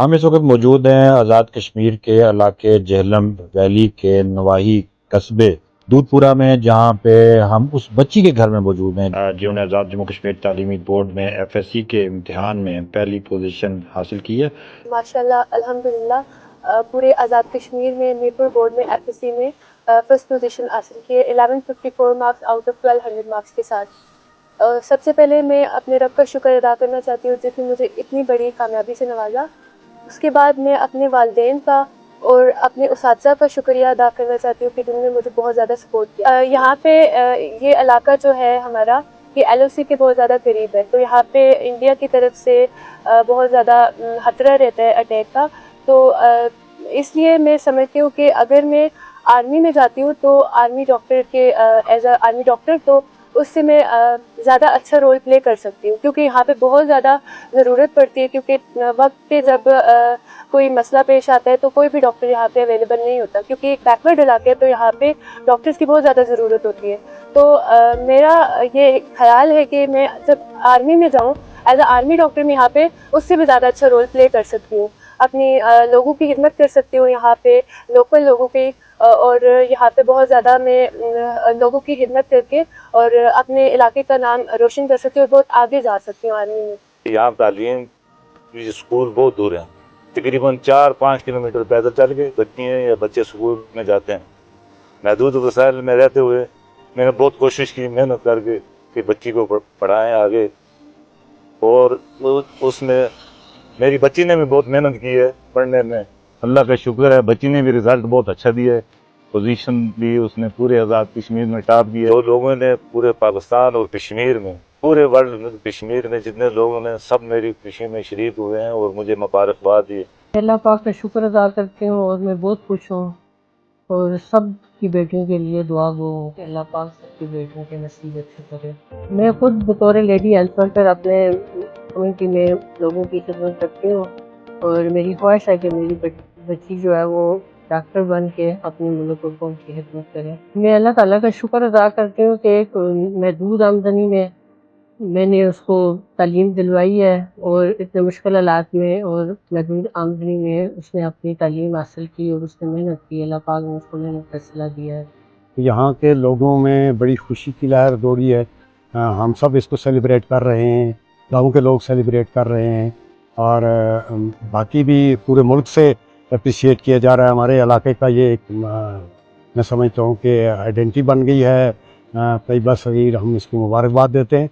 ہم اس وقت موجود ہیں آزاد کشمیر کے علاقے جہلم ویلی کے نواحی قصبے دودھ پورہ میں، جہاں پہ ہم اس بچی کے گھر میں موجود ہیں جنہوں نے آزاد جموں کشمیر تعلیمی بورڈ میں FSC کے امتحان میں پہلی پوزیشن حاصل کی ہے۔ ماشاءاللہ الحمدللہ پورے آزاد کشمیر میں میرپور بورڈ میں FSC میں فرسٹ پوزیشن حاصل کی ہے 1154 مارکس آؤٹ آف 1200 مارکس کے ساتھ۔ سب سے پہلے میں اپنے رب کا شکر ادا کرنا چاہتی ہوں جس نے مجھے اتنی بڑی کامیابی سے نوازا۔ اس کے بعد میں اپنے والدین کا اور اپنے اساتذہ کا شکریہ ادا کرنا چاہتی ہوں کہ جنہوں نے مجھے بہت زیادہ سپورٹ کیا۔ یہاں پہ یہ علاقہ جو ہے ہمارا، یہ LOC کے بہت زیادہ قریب ہے، تو یہاں پہ انڈیا کی طرف سے بہت زیادہ خطرہ رہتا ہے اٹیک کا، تو اس لیے میں سمجھتی ہوں کہ اگر میں آرمی میں جاتی ہوں تو آرمی ڈاکٹر کے ایز اے آرمی ڈاکٹر تو اس سے میں زیادہ اچھا رول پلے کر سکتی ہوں، کیونکہ یہاں پہ بہت زیادہ ضرورت پڑتی ہے، کیونکہ وقت پہ جب کوئی مسئلہ پیش آتا ہے تو کوئی بھی ڈاکٹر یہاں پہ اویلیبل نہیں ہوتا، کیونکہ ایک بیکورڈ علاقہ ہے تو یہاں پہ ڈاکٹرز کی بہت زیادہ ضرورت ہوتی ہے۔ تو میرا یہ خیال ہے کہ میں جب آرمی میں جاؤں ایز اے آرمی ڈاکٹر میں یہاں پہ اس سے بھی زیادہ اچھا رول پلے کر سکتی ہوں، اپنی لوگوں کی خدمت کر سکتی ہوں یہاں پہ، لوکل لوگوں کی، اور یہاں پہ بہت زیادہ میں لوگوں کی خدمت کر کے اور اپنے علاقے کا نام روشن کر سکتی ہوں اور بہت آگے جا سکتی ہوں آرمی میں۔ یہاں تعلیم اسکول بہت دور ہیں، تقریباً 4-5 کلومیٹر پیدل چل کے بچی ہیں یا بچے اسکول میں جاتے ہیں۔ محدود وسائل میں رہتے ہوئے میں نے بہت کوشش کی محنت کر کے کہ بچی کو پڑھائیں آگے، اور اس میں میری بچی نے بھی بہت محنت کی ہے پڑھنے میں۔ اللہ کا شکر ہے بچی نے بھی رزلٹ بہت اچھا دیا ہے، پوزیشن بھی اس نے پورے آزاد کشمیر میں ٹاپ کی ہے۔ جو لوگوں نے پورے پاکستان اور کشمیر میں، پورے ورلڈ میں کشمیر میں جتنے لوگوں نے سب میری خوشی میں شریک ہوئے ہیں اور مجھے مبارکباد دی۔ اللہ پاک کا شکر ادا کرتی ہوں اور میں بہت خوش ہوں، اور سب کی بیٹیوں کے لیے دعا گو ہوں کہ اللہ پاک سب کی بیٹیوں کے نصیب اچھے کرے۔ میں خود بطور لیڈی ہیلتھ ورکر اپنے کمیونٹی میں لوگوں کی خدمت کرتی ہوں، اور میری خواہش ہے کہ میری بچی جو ہے وہ ڈاکٹر بن کے اپنے ملک اور قوم کی خدمت کرے۔ میں اللہ تعالیٰ کا شکر ادا کرتی ہوں کہ ایک محدود آمدنی میں نے اس کو تعلیم دلوائی ہے، اور اتنے مشکل حالات میں اور محدود آمدنی میں اس نے اپنی تعلیم حاصل کی اور اس نے محنت کی۔ اللہ پاک نے اس کو محنت کا صلہ دیا ہے۔ یہاں کے لوگوں میں بڑی خوشی کی لہر دوڑی ہے، ہم سب اس کو سیلیبریٹ کر رہے ہیں، گاؤں کے لوگ سیلیبریٹ کر رہے ہیں، اور باقی بھی پورے ملک سے اپریشیٹ کیا جا رہا ہے۔ ہمارے علاقے کا یہ ایک میں سمجھتا ہوں کہ آئیڈینٹی بن گئی ہے، طیبہ صغیر، ہم اس کو مبارکباد دیتے ہیں۔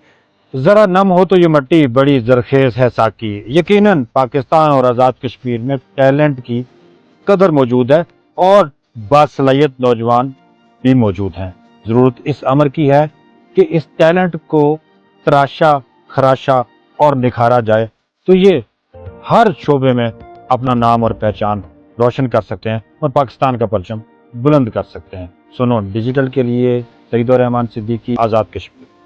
ذرا نم ہو تو یہ مٹی بڑی زرخیز ہے ساکی، یقیناً پاکستان اور آزاد کشمیر میں ٹیلنٹ کی قدر موجود ہے اور باصلاحیت نوجوان بھی موجود ہیں۔ ضرورت اس امر کی ہے کہ اس ٹیلنٹ کو تراشا، خراشا اور نکھارا جائے تو یہ ہر شعبے میں اپنا نام اور پہچان روشن کر سکتے ہیں اور پاکستان کا پرچم بلند کر سکتے ہیں۔ سنو ڈیجیٹل کے لیے سعید الرحمان صدیقی، آزاد کشمیر۔